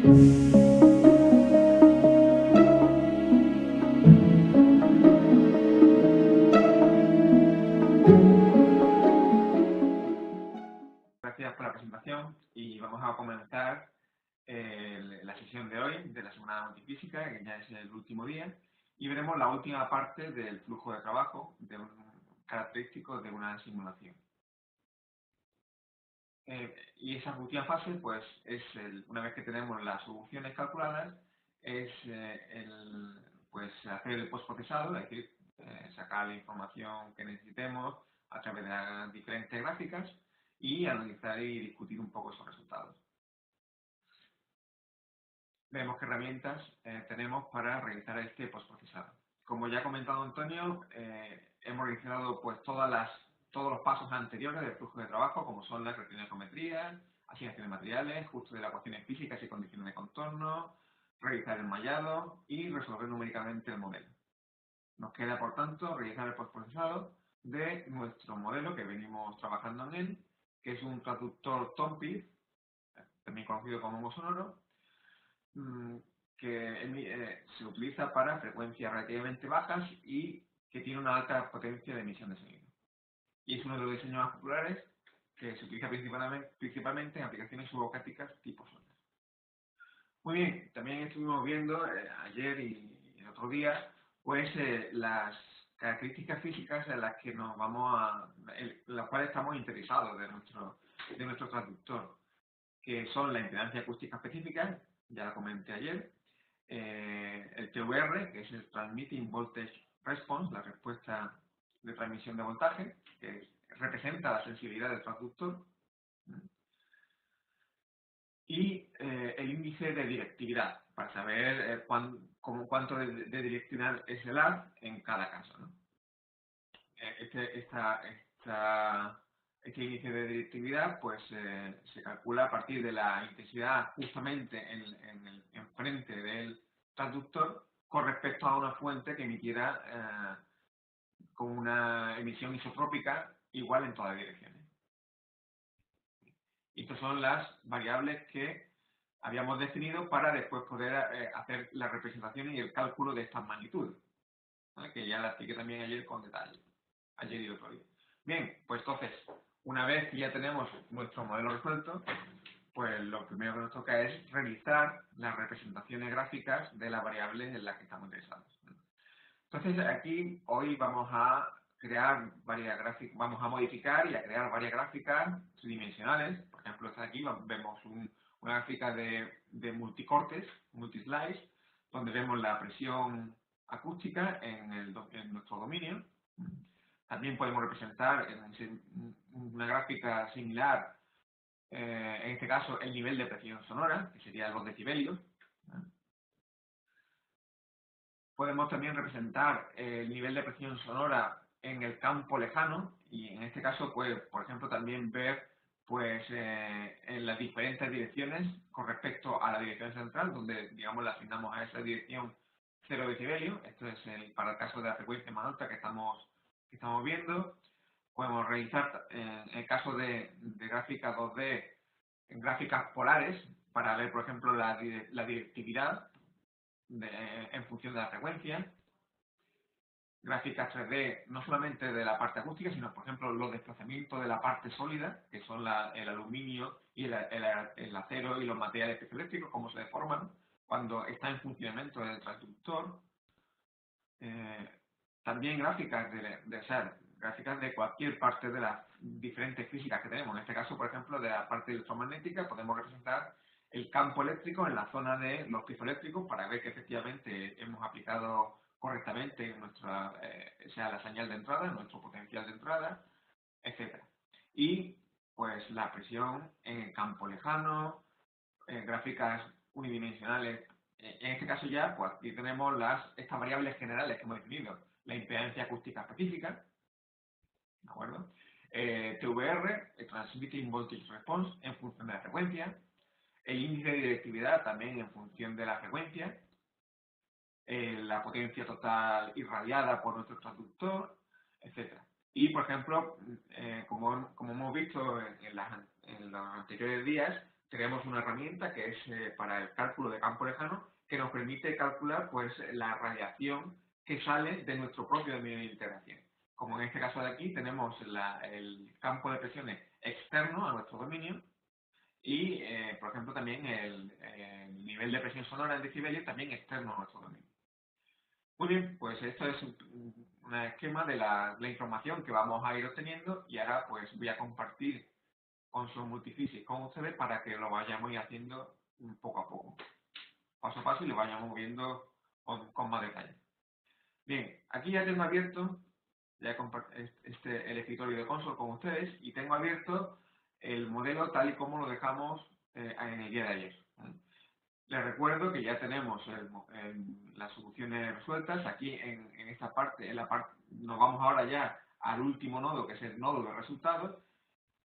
Gracias por la presentación y vamos a comenzar la sesión de hoy de la Semana de Multifísica, que ya es el último día, y veremos la última parte del flujo de trabajo característico de una simulación. Y esa última fase, pues, es una vez que tenemos las soluciones calculadas, es pues, hacer el postprocesado, es decir, sacar la información que necesitemos a través de las diferentes gráficas y analizar y discutir un poco esos resultados. Vemos qué herramientas tenemos para realizar este postprocesado. Como ya ha comentado Antonio, hemos realizado pues todos los pasos anteriores del flujo de trabajo, como son la creación de geometría, asignación de materiales, ajuste de las ecuaciones físicas y condiciones de contorno, realizar el mallado y resolver numéricamente el modelo. Nos queda, por tanto, realizar el postprocesado de nuestro modelo que venimos trabajando en él, que es un traductor Tompkins, también conocido como hongo sonoro, que se utiliza para frecuencias relativamente bajas y que tiene una alta potencia de emisión de sonido. Y es uno de los diseños más populares que se utiliza principalmente en aplicaciones subocáticas tipo sonar. Muy bien, también estuvimos viendo ayer y el otro día, pues las características físicas en las que las cuales estamos interesados de nuestro traductor, que son la impedancia acústica específica, ya la comenté ayer, el TVR, que es el Transmitting Voltage Response, la respuesta de transmisión de voltaje, que representa la sensibilidad del transductor, y el índice de directividad, para saber cuánto de directividad es el AD en cada caso, ¿no? Este índice de directividad pues, se calcula a partir de la intensidad justamente en frente del transductor con respecto a una fuente que emitiera con una emisión isotrópica igual en todas las direcciones. Y estas son las variables que habíamos definido para después poder hacer la representación y el cálculo de estas magnitudes, ¿vale? Que ya las expliqué también ayer con detalle, ayer y otro día. Bien, pues entonces, una vez que ya tenemos nuestro modelo resuelto, pues lo primero que nos toca es realizar las representaciones gráficas de las variables en las que estamos interesados. Entonces, aquí hoy vamos a crear varias gráficas, vamos a modificar y a crear varias gráficas tridimensionales. Por ejemplo, aquí vemos una gráfica de multicortes, multislice, donde vemos la presión acústica en nuestro dominio. También podemos representar en una gráfica similar, en este caso, el nivel de presión sonora, que sería los decibelios. Podemos también representar el nivel de presión sonora en el campo lejano y en este caso, pues, por ejemplo, también ver pues, en las diferentes direcciones con respecto a la dirección central, donde, digamos, le asignamos a esa dirección 0 decibelio. Esto es para el caso de la frecuencia más alta que estamos viendo. Podemos realizar, en el caso de gráficas 2D, en gráficas polares, para ver, por ejemplo, la directividad en función de la frecuencia. Gráficas 3D no solamente de la parte acústica, sino, por ejemplo, los desplazamientos de la parte sólida, que son el aluminio y el acero y los materiales piezoeléctricos, cómo se deforman cuando está en funcionamiento el transductor. También gráficas gráficas de cualquier parte de las diferentes físicas que tenemos. En este caso, por ejemplo, de la parte electromagnética, podemos representar el campo eléctrico en la zona de los piezoeléctricos para ver que efectivamente hemos aplicado correctamente sea la señal de entrada, nuestro potencial de entrada, etc. Y pues la presión en el campo lejano, gráficas unidimensionales. En este caso ya, pues aquí tenemos estas variables generales que hemos definido. La impedancia acústica específica, ¿de acuerdo? TVR, el Transmitting Voltage Response, en función de la frecuencia. El índice de directividad también en función de la frecuencia. La potencia total irradiada por nuestro transductor, etc. Y, por ejemplo, como hemos visto en los anteriores días, tenemos una herramienta que es para el cálculo de campo lejano, que nos permite calcular pues la radiación que sale de nuestro propio dominio de integración. Como en este caso de aquí tenemos el campo de presiones externo a nuestro dominio y, por ejemplo, también el nivel de presión sonora en decibelios también externo a nuestro dominio. Muy bien, pues esto es un esquema de la información que vamos a ir obteniendo y ahora pues voy a compartir Console Multiphysics con ustedes para que lo vayamos haciendo poco a poco, paso a paso y lo vayamos viendo con más detalle. Bien, aquí ya tengo abierto ya el escritorio de Console con ustedes y tengo abierto el modelo tal y como lo dejamos en el día de ayer. Les recuerdo que ya tenemos las soluciones resueltas. Aquí en esta parte, nos vamos ahora ya al último nodo, que es el nodo de resultados.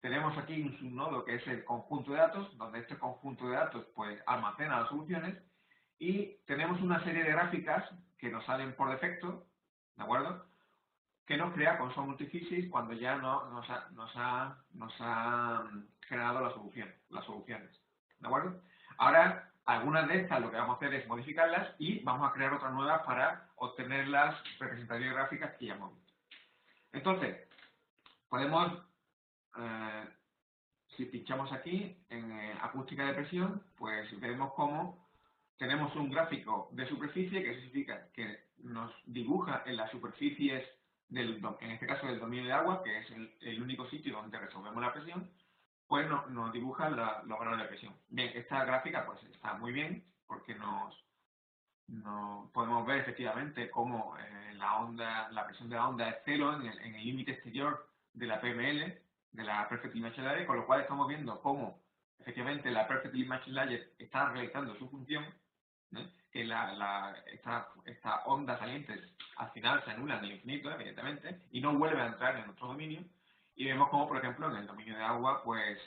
Tenemos aquí un subnodo que es el conjunto de datos, donde este conjunto de datos pues almacena las soluciones. Y tenemos una serie de gráficas que nos salen por defecto, ¿de acuerdo? Que nos crea Console Multiphysics cuando ya nos ha generado las soluciones, ¿de acuerdo? Ahora, algunas de estas lo que vamos a hacer es modificarlas y vamos a crear otras nuevas para obtener las representaciones gráficas que ya hemos visto. Entonces, podemos, si pinchamos aquí en acústica de presión, pues vemos cómo tenemos un gráfico de superficie que significa que nos dibuja en las superficies, en este caso del dominio de agua, que es el único sitio donde resolvemos la presión, pues nos dibuja los valores de presión. Bien, esta gráfica pues está muy bien porque nos podemos ver efectivamente cómo la presión de la onda es cero en el límite exterior de la PML, de la Perfect Image Layer, con lo cual estamos viendo cómo efectivamente la Perfect Image Layer está realizando su función, ¿eh? Que estas ondas salientes al final se anulan en el infinito, evidentemente, y no vuelven a entrar en nuestro dominio. Y vemos como, por ejemplo, en el dominio de agua, pues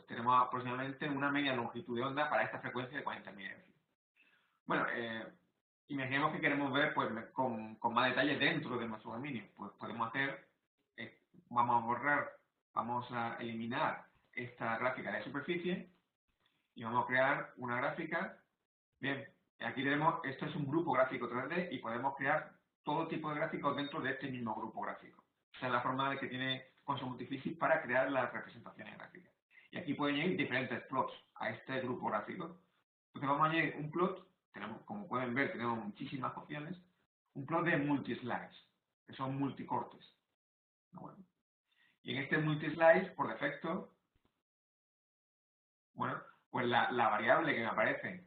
tenemos aproximadamente una media longitud de onda para esta frecuencia de 40 MHz. Bueno, imaginemos que queremos ver pues, con más detalle dentro de nuestro dominio. Pues podemos vamos a eliminar esta gráfica de superficie y vamos a crear una gráfica. Bien, aquí tenemos, esto es un grupo gráfico 3D y podemos crear todo tipo de gráficos dentro de este mismo grupo gráfico. Esa es la forma de que tiene Console Multiphysics para crear las representaciones gráficas. Y aquí pueden añadir diferentes plots a este grupo gráfico. Entonces vamos a añadir un plot, como pueden ver, tenemos muchísimas opciones, un plot de multislides, que son multicortes. Bueno, y en este multislice, por defecto, bueno, pues la variable que me aparece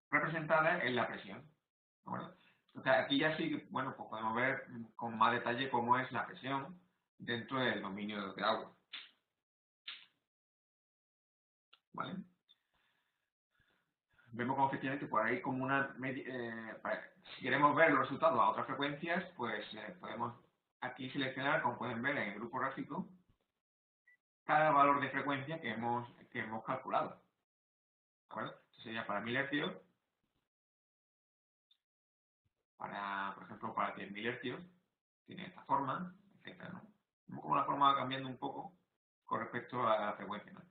representada es la presión. ¿De Entonces aquí ya sí, bueno, pues podemos ver con más detalle cómo es la presión dentro del dominio de agua. ¿Vale? Vemos como efectivamente por ahí como si queremos ver los resultados a otras frecuencias, pues podemos aquí seleccionar, como pueden ver en el grupo gráfico, cada valor de frecuencia que hemos calculado. ¿De acuerdo? Esto sería para 1000 Hz, por ejemplo, para 10.000 Hz, tiene esta forma, etc. ¿no? Vemos como la forma va cambiando un poco con respecto a la frecuencia, ¿no?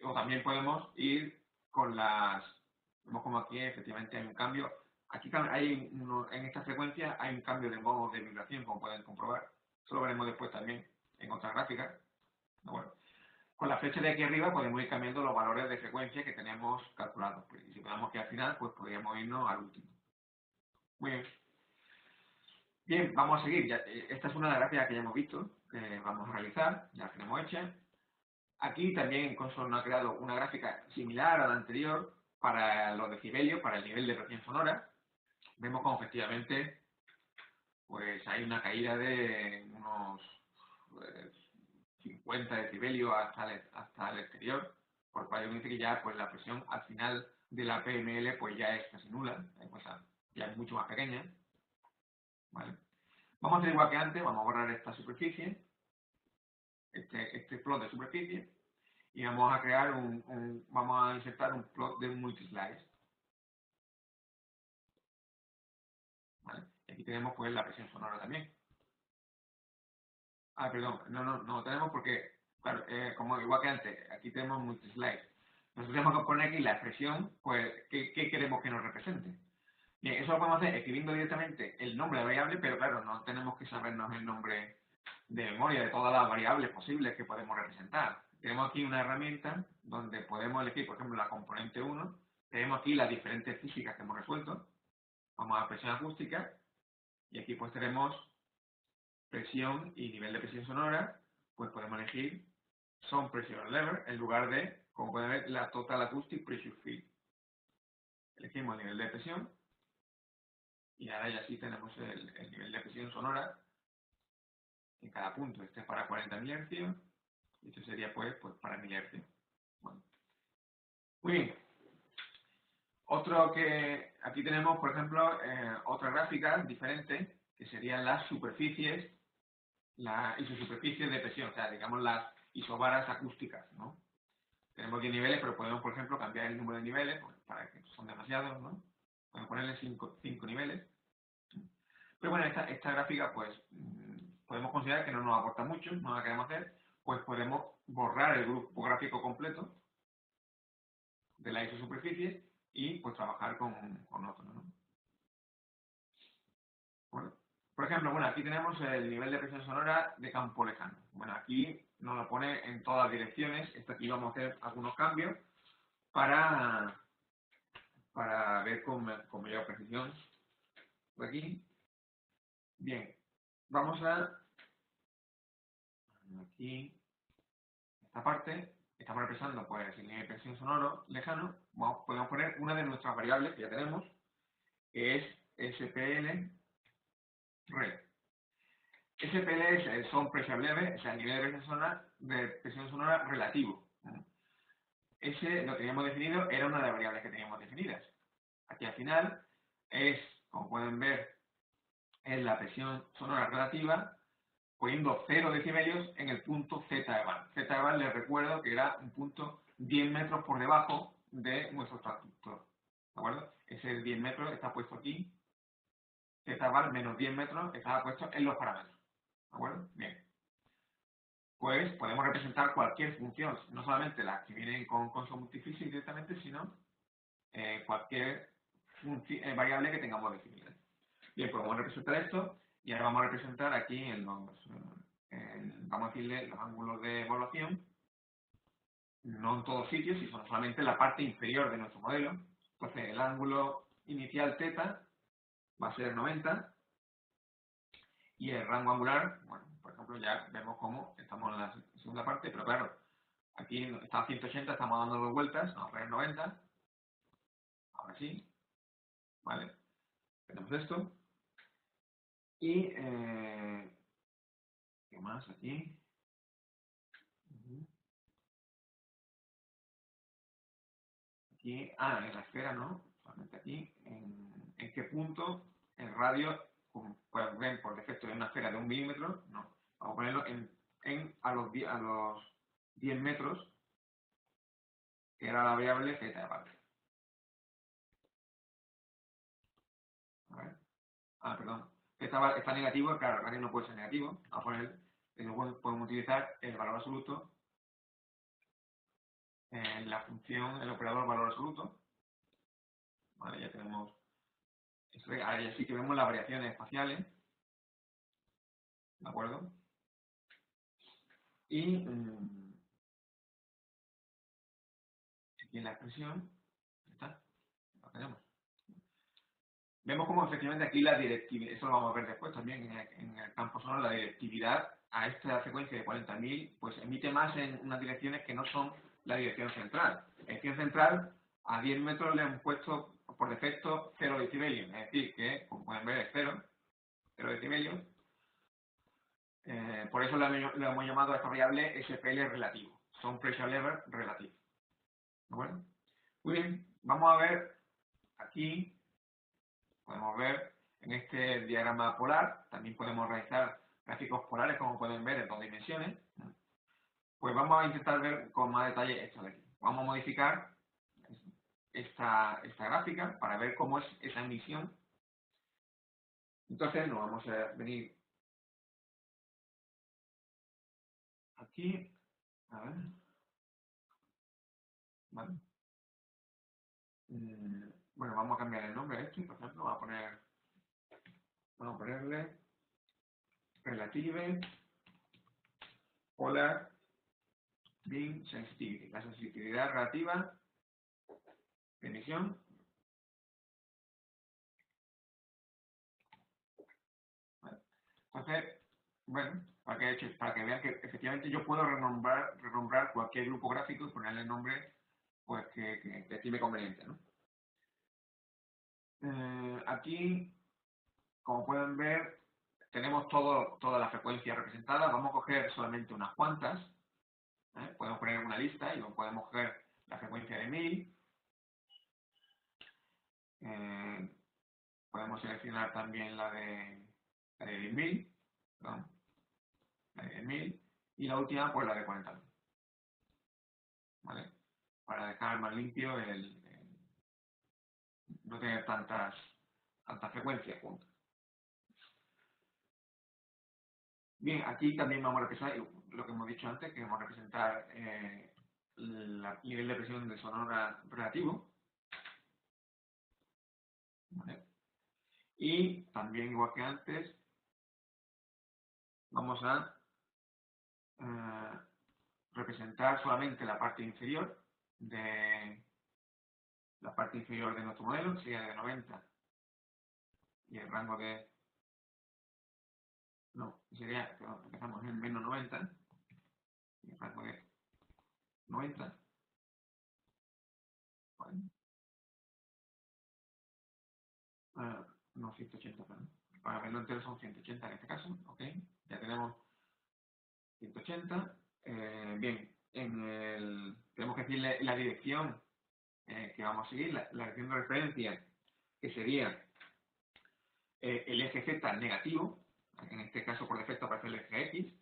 O también podemos ir con vemos como aquí efectivamente hay un cambio. Aquí en esta frecuencia hay un cambio de modo de vibración, como pueden comprobar. Eso lo veremos después también en otras gráficas. Bueno, con la flecha de aquí arriba podemos ir cambiando los valores de frecuencia que tenemos calculados. Y si podemos que al final, pues podríamos irnos al último. Muy bien. Bien, vamos a seguir. Esta es una de las gráficas que ya hemos visto, que vamos a realizar, ya la tenemos hecha. Aquí también Console nos ha creado una gráfica similar a la anterior para los decibelios, para el nivel de presión sonora. Vemos como efectivamente pues hay una caída de unos 50 decibelios hasta el exterior, por lo cual dice que ya pues la presión al final de la PML pues ya es casi nula, pues, ya es mucho más pequeña. ¿Vale? Vamos a hacer igual que antes, vamos a borrar esta superficie, este plot de superficie, y vamos a crear vamos a insertar un plot de un multislice. ¿Vale? Y aquí tenemos pues la presión sonora también. Perdón, no tenemos porque, claro, como igual que antes, aquí tenemos multislice. Nosotros tenemos que poner aquí la expresión, pues, ¿qué queremos que nos represente? Bien, eso lo podemos hacer escribiendo directamente el nombre de la variable, pero claro, no tenemos que sabernos el nombre de memoria de todas las variables posibles que podemos representar. Tenemos aquí una herramienta donde podemos elegir, por ejemplo, la componente 1. Tenemos aquí las diferentes físicas que hemos resuelto. Vamos a presión acústica y aquí pues tenemos presión y nivel de presión sonora. Pues podemos elegir Sound Pressure Level en lugar de, como pueden ver, la Total Acoustic Pressure Field. Elegimos el nivel de presión y ahora ya sí tenemos el nivel de presión sonora en cada punto. Este es para 40 MHz y este sería pues para 1000 Hz. Bueno. Muy bien. Otro que aquí tenemos, por ejemplo, otra gráfica diferente, que serían las superficies, las isosuperficies de presión, o sea, digamos las isobaras acústicas, ¿no? Tenemos 10 niveles, pero podemos, por ejemplo, cambiar el número de niveles, pues, para que son demasiados, ¿no? Podemos ponerle 5 niveles. Pero bueno, esta gráfica, pues, podemos considerar que no nos aporta mucho, no la queremos hacer, pues podemos borrar el grupo gráfico completo de la isosuperficie y pues trabajar con otro, ¿no? Bueno, por ejemplo, bueno, aquí tenemos el nivel de presión sonora de campo lejano. Bueno, aquí nos lo pone en todas direcciones. Esto aquí vamos a hacer algunos cambios para, ver con mayor precisión. Por aquí. Bien, vamos a aquí, esta parte, estamos representando pues el nivel de presión sonoro lejano. Podemos poner una de nuestras variables que ya tenemos, que es SPL Red. SPL es el Sound Pressure Level, o sea, el nivel de presión sonora relativo. Ese lo teníamos definido, era una de las variables que teníamos definidas. Aquí al final es, como pueden ver, es la presión sonora relativa, poniendo 0 decibelios en el punto Z de bar. Z de bar les recuerdo que era un punto 10 metros por debajo de nuestro transductor. ¿De acuerdo? Ese 10 metros está puesto aquí. Z de bar menos 10 metros estaba puesto en los parámetros. ¿De acuerdo? Bien. Pues podemos representar cualquier función, no solamente las que vienen con Console Multiphysics directamente, sino cualquier variable que tengamos definida. Bien, pues vamos a representar esto y ahora vamos a representar aquí vamos a decirle los ángulos de evaluación, no en todos sitios, sino solamente en la parte inferior de nuestro modelo. Entonces el ángulo inicial θ va a ser 90 y el rango angular, bueno, por ejemplo ya vemos cómo estamos en la segunda parte, pero claro, aquí está a 180, estamos dando 2 vueltas, vamos a poner 90, ahora sí, ¿vale? Tenemos esto. Y, ¿qué más aquí? Aquí, en la esfera, ¿no? Solamente aquí, en qué punto el radio, como pueden ver por defecto en una esfera de 1 milímetro, no. Vamos a ponerlo a los 10 metros, que era la variable z aparte. A ver. Perdón. Está negativo, claro, el radio no puede ser negativo. Vamos a poner, podemos utilizar el valor absoluto en la función, el operador valor absoluto. Vale, ya tenemos. Ahora ya sí que vemos las variaciones espaciales. ¿De acuerdo? Y aquí en la expresión, está, lo tenemos. Vemos como efectivamente aquí la directividad, eso lo vamos a ver después también en el campo sonoro, la directividad a esta secuencia de 40.000, pues emite más en unas direcciones que no son la dirección central. La dirección central, a 10 metros le han puesto por defecto 0 decibelios, es decir, que, como pueden ver, es 0 decibelios. Por eso lo hemos llamado a esta variable SPL relativo, Sound Pressure Level relativo. Bueno, muy bien, vamos a ver aquí, podemos ver en este diagrama polar, también podemos realizar gráficos polares como pueden ver en 2 dimensiones. Pues vamos a intentar ver con más detalle esto de aquí. Vamos a modificar esta gráfica para ver cómo es esa emisión. Entonces nos vamos a venir aquí, a ver, ¿vale? Bueno, vamos a cambiar el nombre a este, por ejemplo, vamos a ponerle relative polar beam sensitivity, la sensibilidad relativa de emisión. ¿Vale? Entonces, bueno, para que vean que efectivamente yo puedo renombrar cualquier grupo gráfico y ponerle el nombre pues que estime conveniente, ¿no? Aquí, como pueden ver, tenemos toda la frecuencia representada. Vamos a coger solamente unas cuantas. Podemos poner una lista y podemos coger la frecuencia de 1000. Podemos seleccionar también la de 10.000, perdón, la de 10.000, y la última, pues la de 40.000. ¿Vale? Para dejar más limpio no tener tantas frecuencias juntas. Bien, aquí también vamos a representar lo que hemos dicho antes, que vamos a representar el nivel de presión de sonora relativo. ¿Vale? Y también, igual que antes, vamos a representar solamente la parte inferior de nuestro modelo, que sería de 90, y el rango de, no, sería, empezamos en menos 90, y el rango de 90, ¿vale? No, 180, perdón. Para verlo entero son 180 en este caso, ¿ok? Ya tenemos 180. Bien, tenemos que decirle la dirección que vamos a seguir, la dirección de referencia, que sería el eje Z negativo. En este caso, por defecto, aparece el eje X.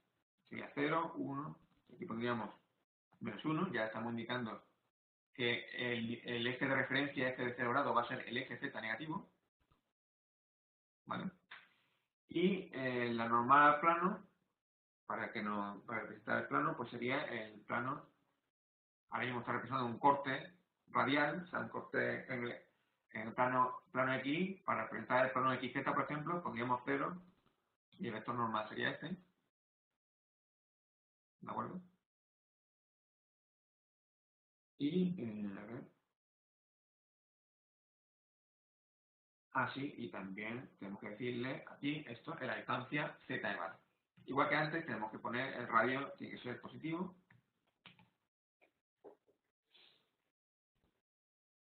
Sería 0, 1. Aquí pondríamos -1. Ya estamos indicando que el eje de referencia, este de 0 grados, va a ser el eje Z negativo. ¿Vale? Y la normal al plano, para representar el plano, pues sería el plano. Ahora mismo está representando un corte radial, o sea, un corte en el plano X. Para representar el plano XZ, por ejemplo, pondríamos 0 y el vector normal sería este. ¿De acuerdo? Y, a ver. Sí, y también tenemos que decirle aquí, esto es la distancia z igual. Igual que antes, tenemos que poner el radio, tiene que ser positivo.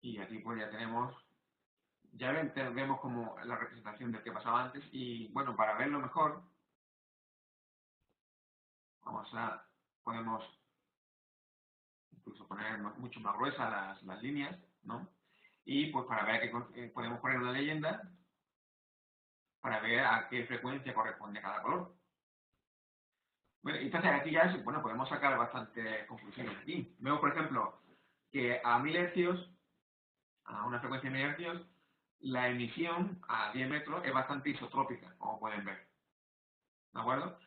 Y aquí pues ya tenemos, vemos como la representación del que pasaba antes. Y bueno, para verlo mejor, podemos incluso poner mucho más gruesas las líneas, ¿no? Y pues para ver que podemos poner una leyenda para ver a qué frecuencia corresponde cada color. Bueno, entonces aquí ya podemos sacar bastantes conclusiones aquí. Vemos, por ejemplo, que a 1000 Hz, a una frecuencia de 1000 Hz, la emisión a 10 metros es bastante isotrópica, como pueden ver. ¿De acuerdo?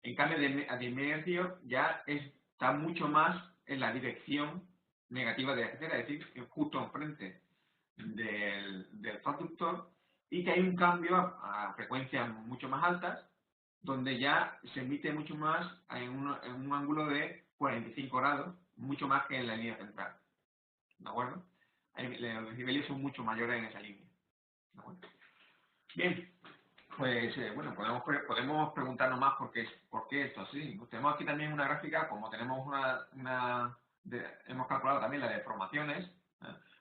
En cambio, a 10.000 Hz ya está mucho más en la dirección negativa de la etcétera, es decir, justo enfrente del transductor, y que hay un cambio a frecuencias mucho más altas, donde ya se emite mucho más en un ángulo de 45 grados, mucho más que en la línea central. ¿De acuerdo? Los decibelios son mucho mayores en esa línea. ¿De acuerdo? Bien, pues bueno, podemos preguntarnos más por qué esto así. Tenemos aquí también una gráfica, como tenemos hemos calculado también la de deformaciones,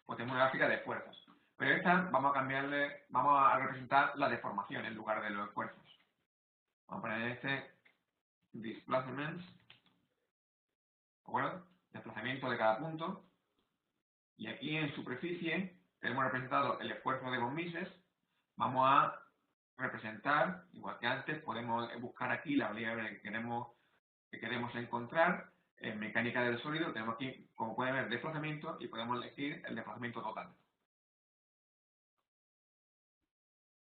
pues tenemos una gráfica de fuerzas. Pero esta vamos a representar la deformación en lugar de los esfuerzos. Vamos a poner displacements, ¿de acuerdo? Desplazamiento de cada punto. Y aquí en superficie tenemos representado el esfuerzo de von Mises. Vamos a representar, igual que antes, podemos buscar aquí la variable que queremos encontrar. En mecánica del sólido tenemos aquí, como pueden ver, desplazamiento y podemos elegir el desplazamiento total.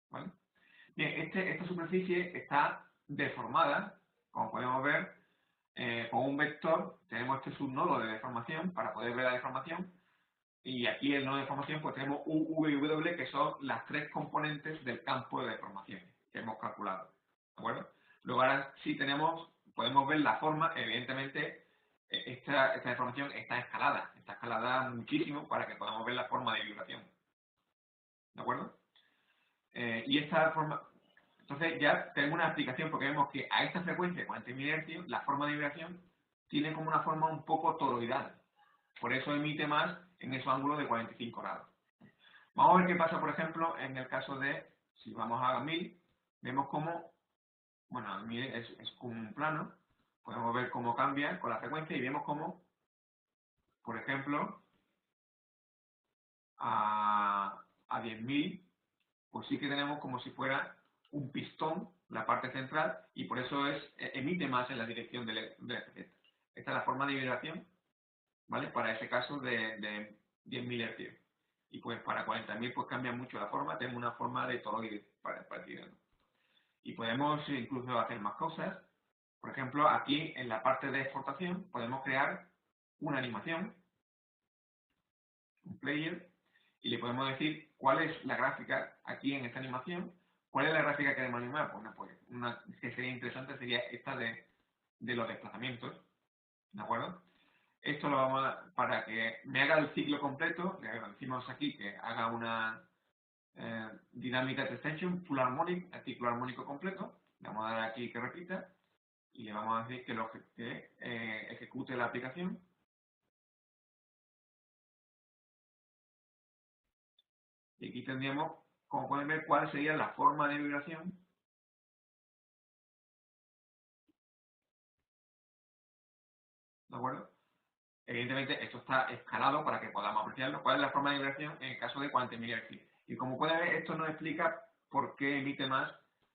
¿Vale? Bien, esta superficie está deformada, como podemos ver, con un vector. Tenemos este subnodo de deformación para poder ver la deformación. Y aquí el nodo de deformación pues tenemos U, V y W, que son las tres componentes del campo de deformaciones que hemos calculado. ¿De acuerdo? Luego ahora sí podemos ver la forma, evidentemente esta deformación está escalada muchísimo para que podamos ver la forma de vibración. ¿De acuerdo? Y esta forma, entonces ya tenemos una explicación porque vemos que a esta frecuencia, 40.000 Hz, la forma de vibración tiene como una forma un poco toroidal. Por eso emite más en esos ángulos de 45 grados. Vamos a ver qué pasa, por ejemplo, en el caso de, si vamos a 1000, vemos cómo, bueno, 1000 es como un plano, podemos ver cómo cambia con la frecuencia y vemos cómo, por ejemplo, a 10.000, pues sí que tenemos como si fuera un pistón, la parte central, y por eso emite más en la dirección del FZ. Esta es la forma de vibración, ¿vale? Para ese caso de 10.000 Hz. Y pues para 40.000 pues cambia mucho la forma, tenemos una forma de toroide para tirarlo. Y podemos incluso hacer más cosas. Por ejemplo, aquí en la parte de exportación podemos crear una animación, un player, y le podemos decir cuál es la gráfica aquí en esta animación. ¿Cuál es la gráfica que queremos animar? Pues una que sería interesante sería esta de los desplazamientos, ¿de acuerdo? Esto lo vamos para que me haga el ciclo completo, le decimos aquí que haga una dinámica de extension full harmonic, el ciclo armónico completo, le vamos a dar aquí que repita y le vamos a decir que ejecute la aplicación. Y aquí tendríamos, como pueden ver, cuál sería la forma de vibración. ¿De acuerdo? Evidentemente, esto está escalado para que podamos apreciarlo. ¿Cuál es la forma de vibración en el caso de 40.000 Hz? Y como pueden ver, esto nos explica por qué emite más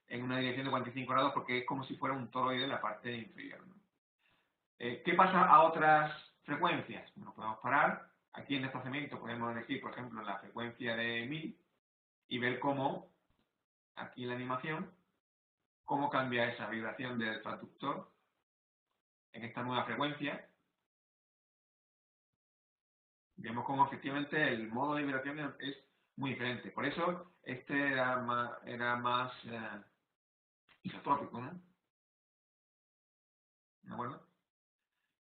en una dirección de 45 grados, porque es como si fuera un toroide en la parte inferior, ¿no? ¿Qué pasa a otras frecuencias? Bueno, podemos parar. Aquí en desplazamiento podemos elegir, por ejemplo, la frecuencia de 1000 y ver cómo, aquí en la animación, cómo cambia esa vibración del transductor en esta nueva frecuencia. Vemos cómo efectivamente el modo de vibración es muy diferente. Por eso este era más isotrópico, ¿no? ¿De acuerdo?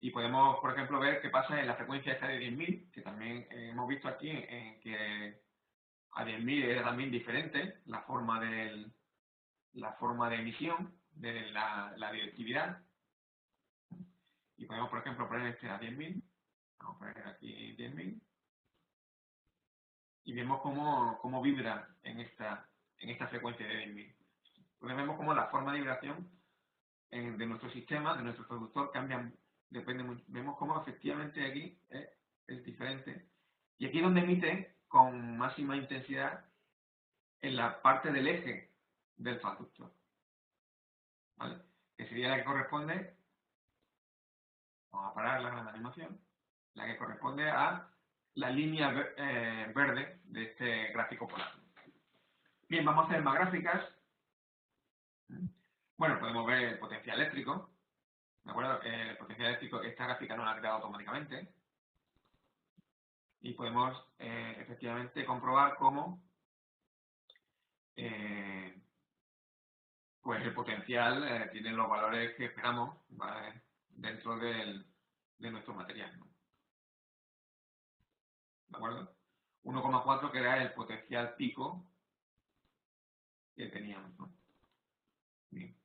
Y podemos, por ejemplo, ver qué pasa en la frecuencia esta de 10.000, que también hemos visto aquí en que a 10.000 era también diferente la forma de emisión de la directividad. Y podemos, por ejemplo, poner este a 10.000. Vamos a poner aquí 10.000. Y vemos cómo vibra en esta frecuencia de 10.000. Entonces vemos cómo la forma de vibración de nuestro sistema, de nuestro productor, cambia, depende mucho. Vemos cómo efectivamente aquí es diferente. Y aquí es donde emite con máxima intensidad en la parte del eje del transductor, ¿vale? Que sería la que corresponde, vamos a parar la animación, la que corresponde a la línea verde de este gráfico polar. Bien, vamos a hacer más gráficas. Bueno, podemos ver el potencial eléctrico, ¿de acuerdo? El potencial eléctrico, esta gráfica no la ha creado automáticamente. Y podemos efectivamente comprobar cómo pues el potencial tiene los valores que esperamos, ¿vale? Dentro de nuestro material, ¿no? ¿De acuerdo? 1,4 que era el potencial pico que teníamos, ¿no? Bien.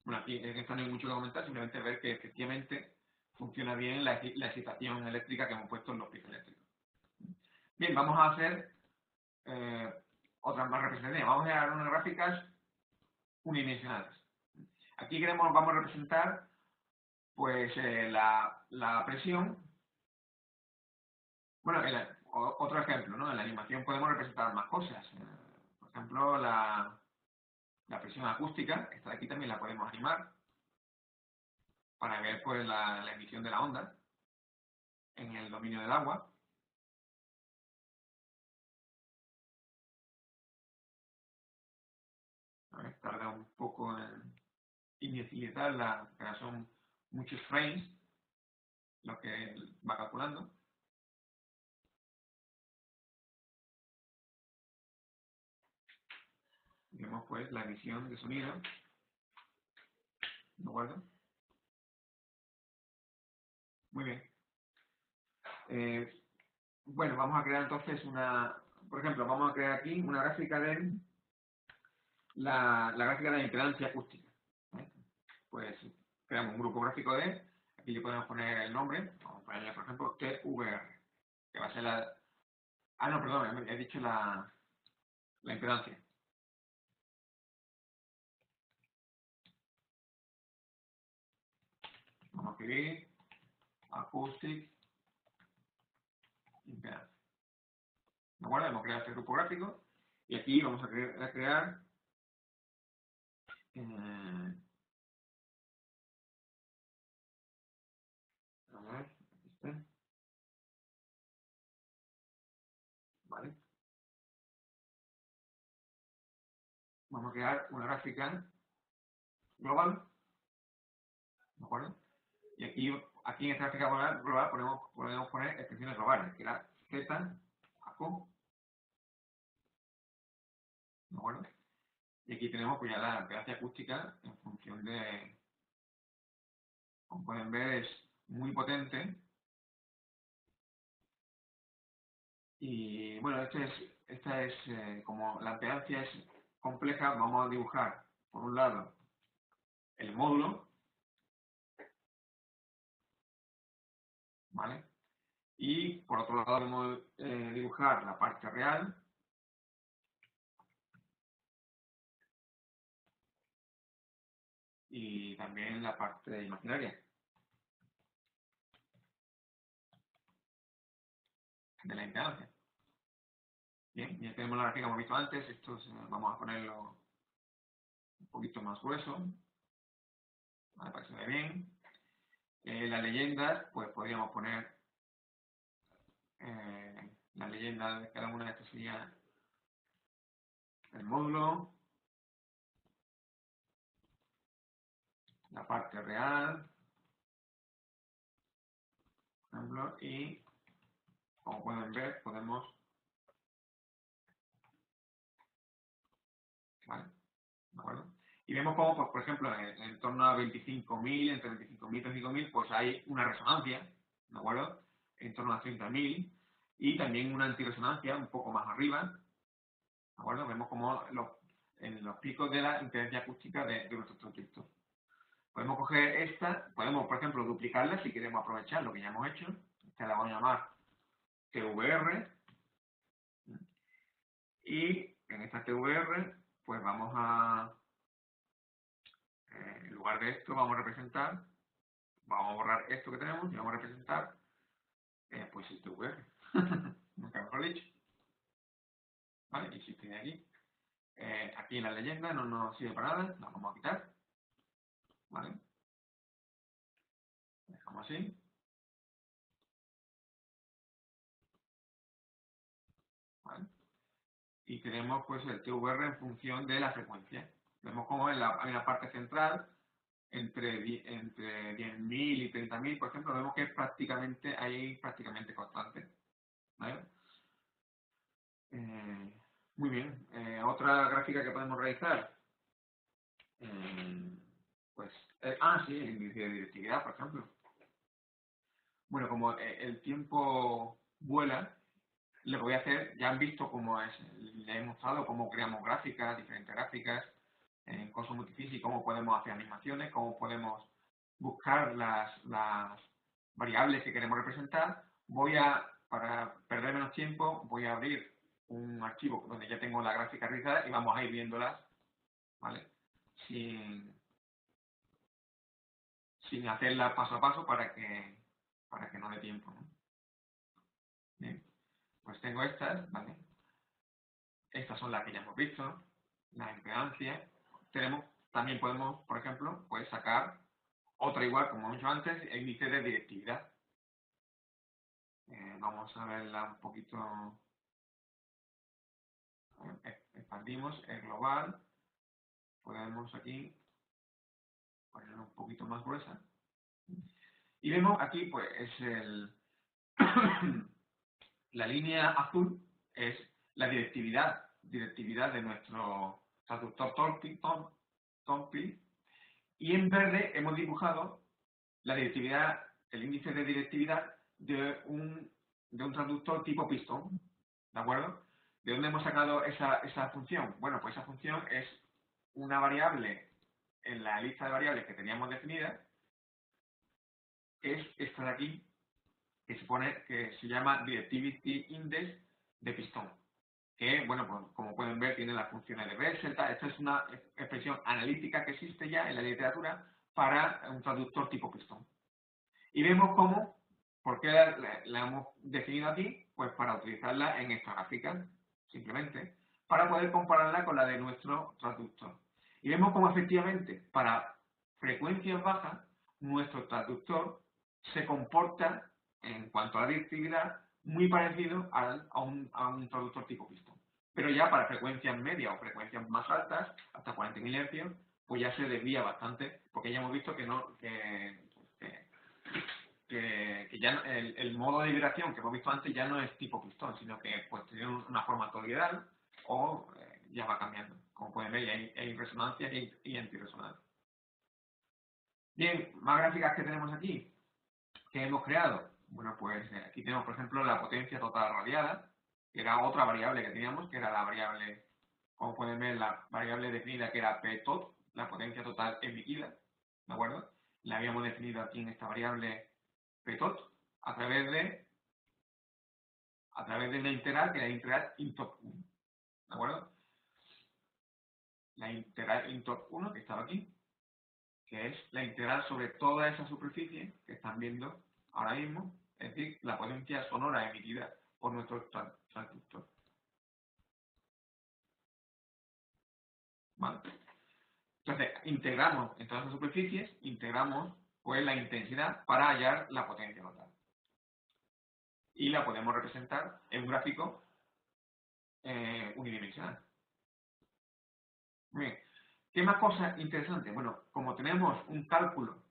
Bueno, aquí en esto no hay mucho que comentar, simplemente ver que efectivamente funciona bien la excitación eléctrica que hemos puesto en los picos eléctricos. Bien, vamos a hacer otras más representativas. Vamos a dar unas gráficas unidimensionales. Aquí vamos a representar pues la presión. Bueno, otro ejemplo, ¿no? En la animación podemos representar más cosas. Por ejemplo, la presión acústica, esta de aquí también la podemos animar para ver pues la emisión de la onda en el dominio del agua. A ver, tarda un poco en inicializar pero son muchos frames los que va calculando. Vemos pues la emisión de sonido. ¿De acuerdo? Muy bien. Bueno, vamos a crear entonces por ejemplo, vamos a crear aquí una gráfica de la gráfica de la impedancia acústica. ¿Vale? Pues creamos un grupo gráfico de, aquí le podemos poner el nombre, vamos a ponerle por ejemplo TVR, que va a ser no, perdón, he dicho la impedancia. Vamos a escribir acoustic impedancia. ¿De acuerdo? Hemos creado este grupo gráfico y aquí vamos a crear a ver, aquí está. ¿Vale? Vamos a crear una gráfica global, ¿de acuerdo? Y aquí en esta gráfica global podemos poner extensiones globales, que era Z, ACO, ¿de acuerdo? Y aquí tenemos pues ya la impedancia acústica en función de, como pueden ver, es muy potente. Y bueno, esta es como la impedancia es compleja, vamos a dibujar, por un lado, el módulo, ¿vale? Y por otro lado vamos a dibujar la parte real y también la parte imaginaria de la impedancia. Bien, ya tenemos la gráfica que hemos visto antes, esto vamos a ponerlo un poquito más grueso, ¿vale? Para que se vea bien. Las leyendas, pues podríamos poner la leyenda de cada una de estas sería el módulo, la parte real, por ejemplo, y como pueden ver, podemos, ¿vale? ¿De acuerdo? Y vemos cómo, pues, por ejemplo, en torno a 25.000, entre 25.000 y 35.000, pues hay una resonancia, ¿de acuerdo? En torno a 30.000 y también una antiresonancia un poco más arriba, ¿de acuerdo? Vemos como en los picos de la impedancia acústica de nuestro transistor. Podemos coger esta, podemos, por ejemplo, duplicarla si queremos aprovechar lo que ya hemos hecho. Esta la vamos a llamar TVR. Y en esta TVR, pues vamos a, en lugar de esto, vamos a representar, vamos a borrar esto que tenemos y vamos a representar, pues el TVR. Nunca mejor dicho. ¿Vale? Y si tiene aquí. Aquí en la leyenda no nos sirve para nada, la vamos a quitar. ¿Vale? Dejamos así. ¿Vale? Y tenemos pues el TVR en función de la frecuencia. Vemos como en la parte central, entre 10.000 y 30.000, por ejemplo, vemos que es prácticamente constante. ¿Vale? Muy bien. Otra gráfica que podemos realizar, pues, sí, el índice de directividad, por ejemplo. Bueno, como el tiempo vuela, lo que voy a hacer, ya han visto cómo es, le he mostrado cómo creamos gráficas, diferentes gráficas, en Cosmos Multiphysics, cómo podemos hacer animaciones, cómo podemos buscar las variables que queremos representar. Para perder menos tiempo, voy a abrir un archivo donde ya tengo la gráfica realizada y vamos a ir viéndolas, ¿vale? Sin hacerla paso a paso para que no dé tiempo, ¿no? Bien, pues tengo estas, ¿vale? Estas son las que ya hemos visto, la impedancia. También podemos, por ejemplo, pues sacar otra igual, como hemos dicho antes, el índice de directividad. Vamos a verla un poquito, expandimos el global, podemos aquí ponerla un poquito más gruesa. Y vemos aquí, pues, es la línea azul es la directividad de nuestro traductor Tompkins, y en verde hemos dibujado la directividad, el índice de directividad de un traductor tipo Python, ¿de acuerdo? ¿De dónde hemos sacado esa función? Bueno, pues esa función es una variable en la lista de variables que teníamos definida, es esta de aquí, que se llama Directivity Index de Python, que, bueno, pues como pueden ver, tiene las funciones de Bessel, tal. Esta es una expresión analítica que existe ya en la literatura para un traductor tipo Python. Y vemos cómo, ¿por qué la hemos definido aquí? Pues para utilizarla en esta gráfica, simplemente, para poder compararla con la de nuestro traductor. Y vemos cómo efectivamente, para frecuencias bajas, nuestro traductor se comporta, en cuanto a la directividad, muy parecido a un traductor tipo Python. Pero ya para frecuencias medias o frecuencias más altas, hasta 40.000 Hz, pues ya se desvía bastante, porque ya hemos visto que ya el modo de vibración que hemos visto antes ya no es tipo Python, sino que pues tiene una forma toroidal o ya va cambiando. Como pueden ver, hay resonancia y antirresonancia. Bien, más gráficas que tenemos aquí, que hemos creado. Bueno, pues aquí tenemos, por ejemplo, la potencia total radiada, que era otra variable que teníamos, que era la variable, como pueden ver, la variable definida que era Ptot, la potencia total emitida, ¿de acuerdo? La habíamos definido aquí en esta variable Ptot a través de una integral que era la integral int1, ¿de acuerdo? La integral int1 que estaba aquí, que es la integral sobre toda esa superficie que están viendo ahora mismo, es decir, la potencia sonora emitida por nuestro transductor. ¿Vale? Entonces, integramos en todas las superficies, integramos pues la intensidad para hallar la potencia total. Y la podemos representar en un gráfico unidimensional. Muy bien. ¿Qué más cosas interesantes? Bueno, como tenemos un cálculo,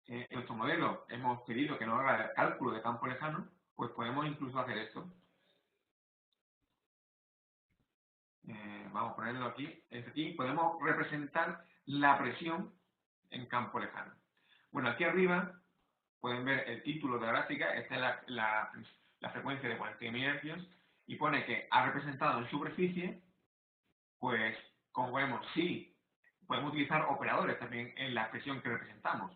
en nuestro modelo hemos pedido que nos haga el cálculo de campo lejano, pues podemos incluso hacer esto. Vamos a ponerlo aquí. Aquí podemos representar la presión en campo lejano. Bueno, aquí arriba pueden ver el título de la gráfica. Esta es la frecuencia de 40.000 Hz y pone que ha representado en superficie, pues, como vemos, sí, podemos utilizar operadores también en la expresión que representamos.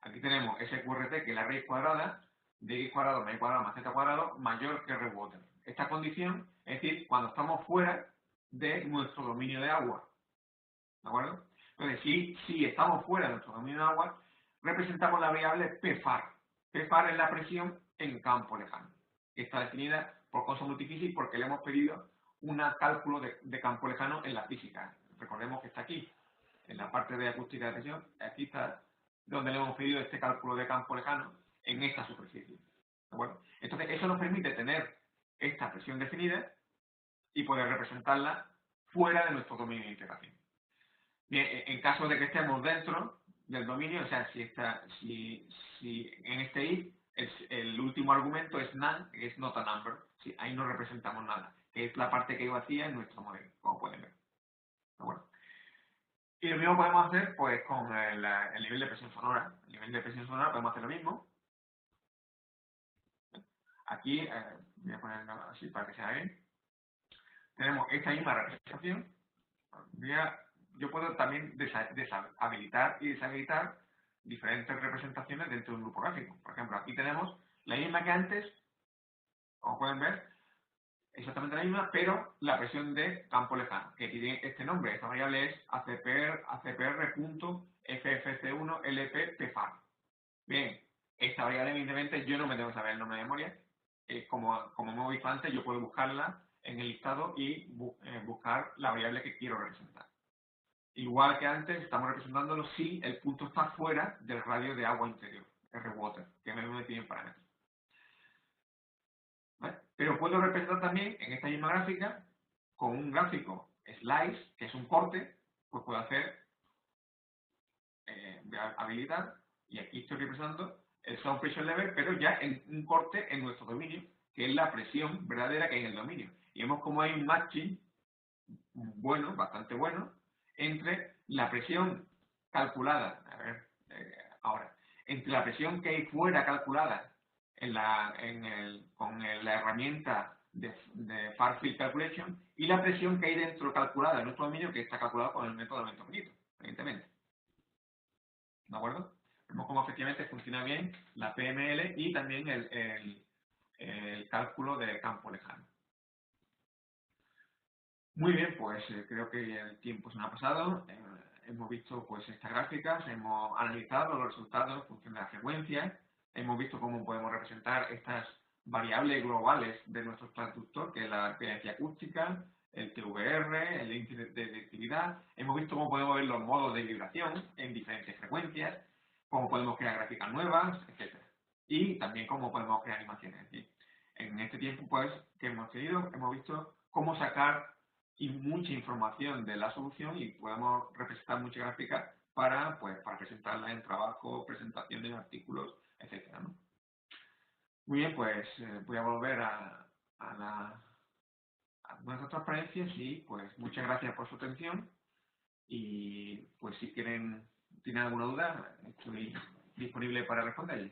Aquí tenemos SQRT, que es la raíz cuadrada de x cuadrado más y cuadrado más z cuadrado mayor que RWater. Esta condición es decir, cuando estamos fuera de nuestro dominio de agua. ¿De acuerdo? Entonces, si estamos fuera de nuestro dominio de agua, representamos la variable PFAR. PFAR es la presión en campo lejano, que está definida por cosa muy difícil porque le hemos pedido un cálculo de campo lejano en la física. Recordemos que está aquí, en la parte de acústica de presión, aquí está donde le hemos pedido este cálculo de campo lejano en esta superficie. ¿De acuerdo? Entonces, eso nos permite tener esta presión definida y poder representarla fuera de nuestro dominio de integración. Bien, en caso de que estemos dentro del dominio, o sea, si en este if el último argumento es none, que es not a number, si ahí no representamos nada, que es la parte que hay vacía en nuestro modelo, como pueden ver. Bueno. Y lo mismo podemos hacer pues con el nivel de presión sonora. El nivel de presión sonora podemos hacer lo mismo. Aquí, voy a ponerlo así para que se vea bien. Tenemos esta misma representación. Yo puedo también habilitar y deshabilitar diferentes representaciones dentro de un grupo gráfico. Por ejemplo, aquí tenemos la misma que antes, como pueden ver, exactamente la misma, pero la presión de campo lejano, que tiene este nombre. Esta variable es acpr.ffc1lp-pfar. Bien, esta variable evidentemente yo no me tengo que saber el nombre de memoria. Como hemos visto antes, yo puedo buscarla en el listado y buscar la variable que quiero representar. Igual que antes, estamos representándolo si el punto está fuera del radio de agua interior, RWater, que me lo tiene parámetros. ¿Vale? Pero puedo representar también en esta misma gráfica, con un gráfico slice, que es un corte, pues puedo hacer, voy a habilitar, y aquí estoy representando el sound pressure level, pero ya en un corte en nuestro dominio, que es la presión verdadera que hay en el dominio. Y vemos cómo hay un matching bueno, bastante bueno, entre la presión calculada, a ver, ahora, entre la presión que hay fuera calculada con la herramienta de Far Field Calculation y la presión que hay dentro calculada en nuestro dominio, que está calculado con el método de aumento finito, evidentemente. ¿De acuerdo? Vemos cómo efectivamente funciona bien la PML y también el cálculo de campo lejano. Muy bien, pues creo que el tiempo se me ha pasado. Hemos visto pues estas gráficas, hemos analizado los resultados en función de la frecuencia, hemos visto cómo podemos representar estas variables globales de nuestro transductor, que es la experiencia acústica, el TVR, el índice de directividad. Hemos visto cómo podemos ver los modos de vibración en diferentes frecuencias, cómo podemos crear gráficas nuevas, etcétera. Y también cómo podemos crear animaciones. En este tiempo pues que hemos tenido, hemos visto cómo sacar mucha información de la solución y podemos representar muchas gráficas para presentarla en trabajo, presentaciones, artículos, etcétera, ¿no? Muy bien, pues voy a volver a nuestras transparencias y pues muchas gracias por su atención y pues si tienen alguna duda estoy disponible para responderles.